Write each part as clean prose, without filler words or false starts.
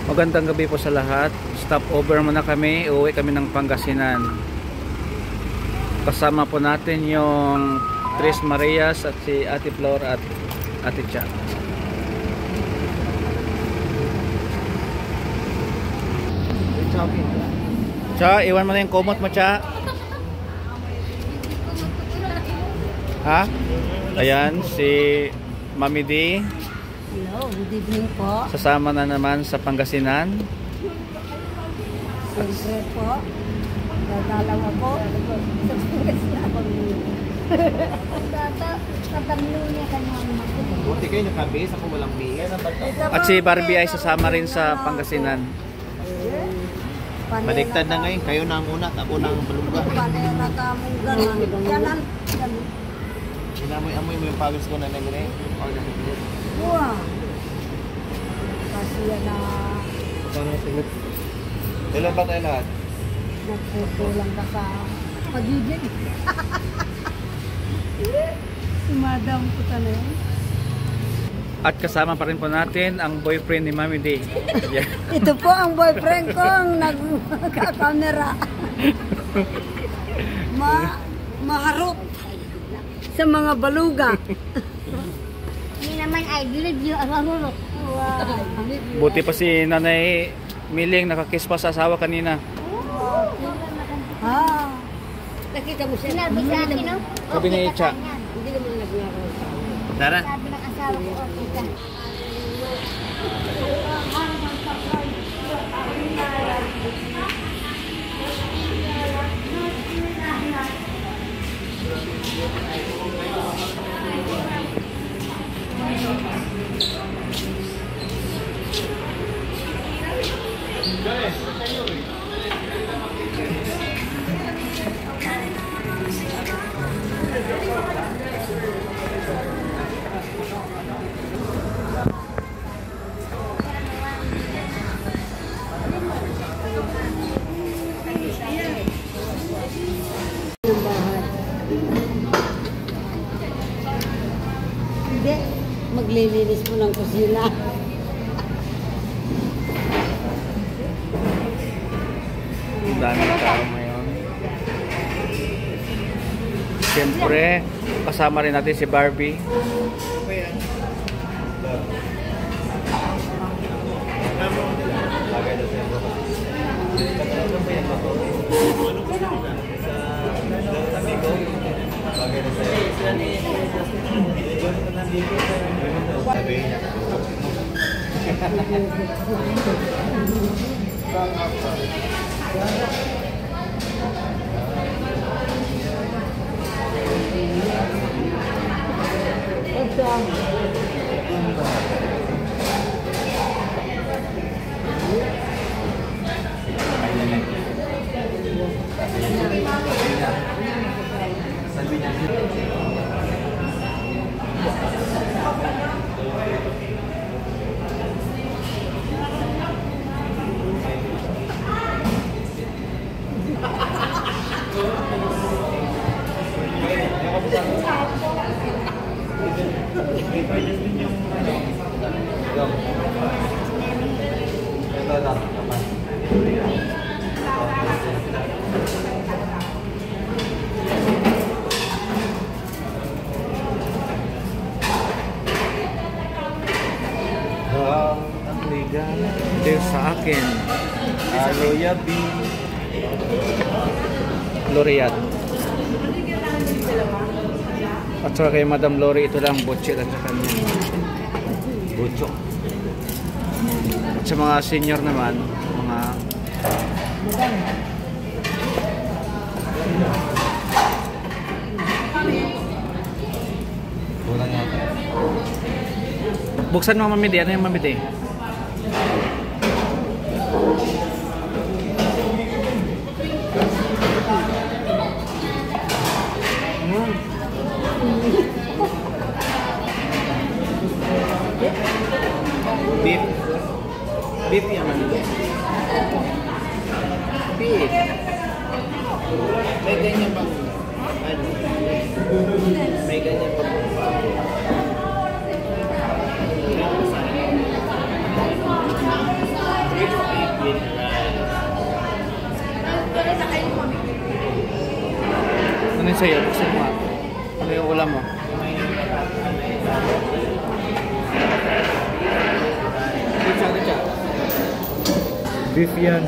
Magandang gabi po sa lahat. Stop over muna kami. Uuwi kami ng Pangasinan. Kasama po natin yung Tris Marias at si Ate Flor at Ate Cha. Cha, iwan mo na yung kumot mo, Cha. Ha? Ayan, si Mami D. Hello, good evening po. Sasama na naman sa Pangasinan. Siyempre po, dadalaw ako sa Pangasinan. Tatamlo niya kanyang mga. Buti kayo nakabis, ako walang bihis. At si Barbie ay sasama rin sa Pangasinan. Baliktad na ngayon, kayo na ang una at ako na ang balungga. Panera ka mong gano'n. Ganan. Inamoy-amoy mo yung pagos ko na nagre. Wow. Kasi yan na Ilan ba tayo lahat? nagputulang ka sa pagiging. Si Madam po na yun. At kasama pa rin po natin ang boyfriend ni Mami D. Yeah. Ito po ang boyfriend ko ang nagkakamera. Maharot sa mga baluga. Hindi naman I believe you are marunong. Buti pa si Nanay Miling nakakiss pa sa asawa kanina. Ah. Nakita mo siya. Sinabi sa akin, no? Sabi ni Cha. Hindi naman naglaro. Tara. Sabi ng asawa ko, okay ka. Hindi, maglilinis mo ng kusina. Ang daming tao ngayon. Siyempre, kasama rin natin si Barbie. Ito sa akin. Aloya B. Loriat. At saka kay Madam Lori, ito lang butchit at saka kanya. Bucho. At sa mga senior naman, mga Kulang yata. buksan mo Mami D. Ano yung Mami D? Beef. Beef yan man. Beef. May ganyan bang ano? May ganyan bang sa'yo. Buksan mo. Ano yung ulam mo? Beef yan.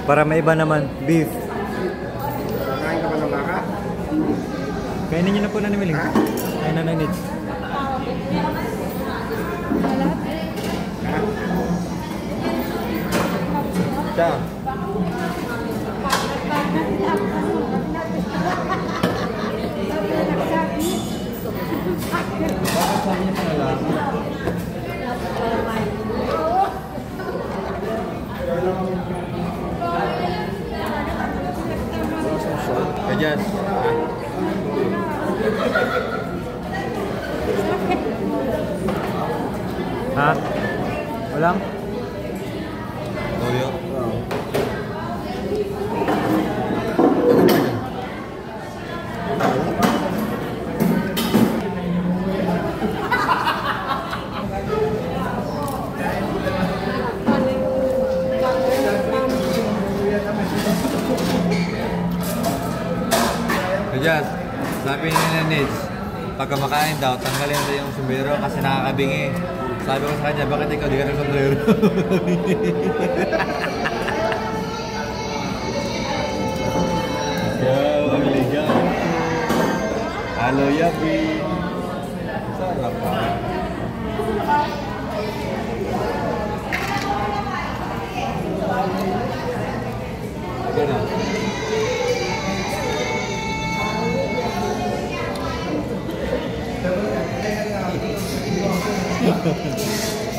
Para may iba naman, beef. Kakain ka ba ng baka? Kainin niyo na po na ni Miling. Kain na Nits. Ciao. Kajan. Ha? Walang? Toyo? Oo. Kajan, sabi ni Nits, pagka makain daw, tanggalin natin yung sombrero kasi nakakabingi. Sabi ko sa kanya, bakit ikaw di ka ng sombrero? Yo, ligaw. Halo, Yabi. Sarap pa. Ganun.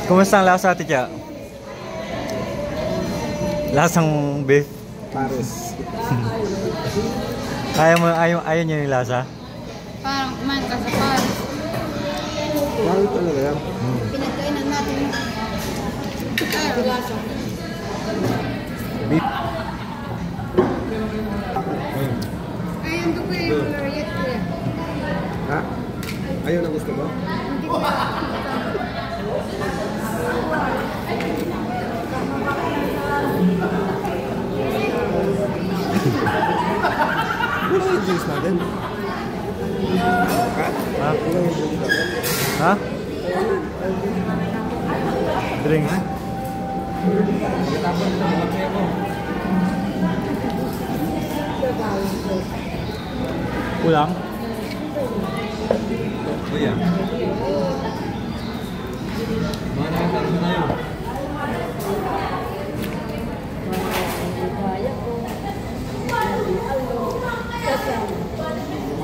Kumusta ang lasa, Ate Cha? Lasang beef? Pares. Ayaw niyo yung lasa? Parang kumain ka sa par. Bakit talaga yan? Pinagkainan natin. Ay, lasa. Beef? Ay, yung dugo yung lariat ko yan. Ha? Ayaw na gusto mo? Hindi ko Ano yung drinks natin? Ha? Ha? Ano yung drinks natin? Ha? Drinks? Kulang? Kuya. Mana ang tanong na yun?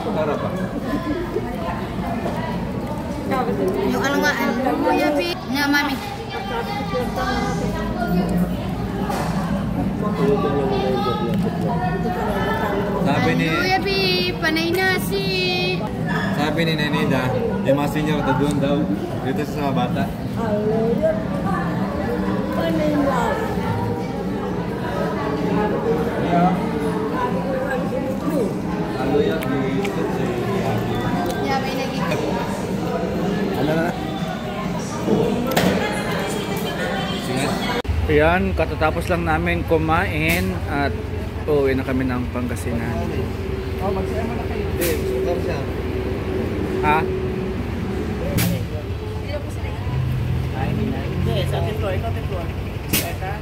Sarap pa. yung ano nga, Kuya P. Na, mami. Sabi ni... Kuya P, panay nasi. Sabi ni Nenida, yung mga senior na doon daw, dito sa mga bata. Halo yan, Yabi lagi. Halo na. Singat. Ayan, katatapos lang namin kumain at uuwi na kami ng Pangasinan. Oh, magsama na kayo. Hindi, sukar siya. Ha? Hindi, sa ating floor. Ito ating floor. Eka.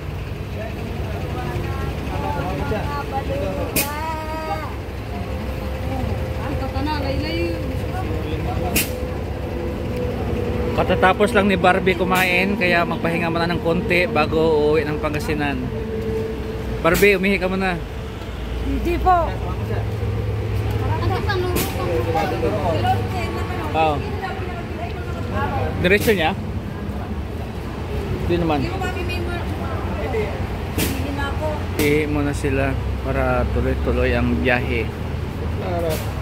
Katatapos lang ni Barbie kumain, kaya magpahinga muna ng konti bago uuwi ng Pangasinan. Barbie, umihi ka muna. Hindi po. Oo. Diretso niya? Hindi naman. Ihi muna sila para tuloy-tuloy ang biyahe. Sarap.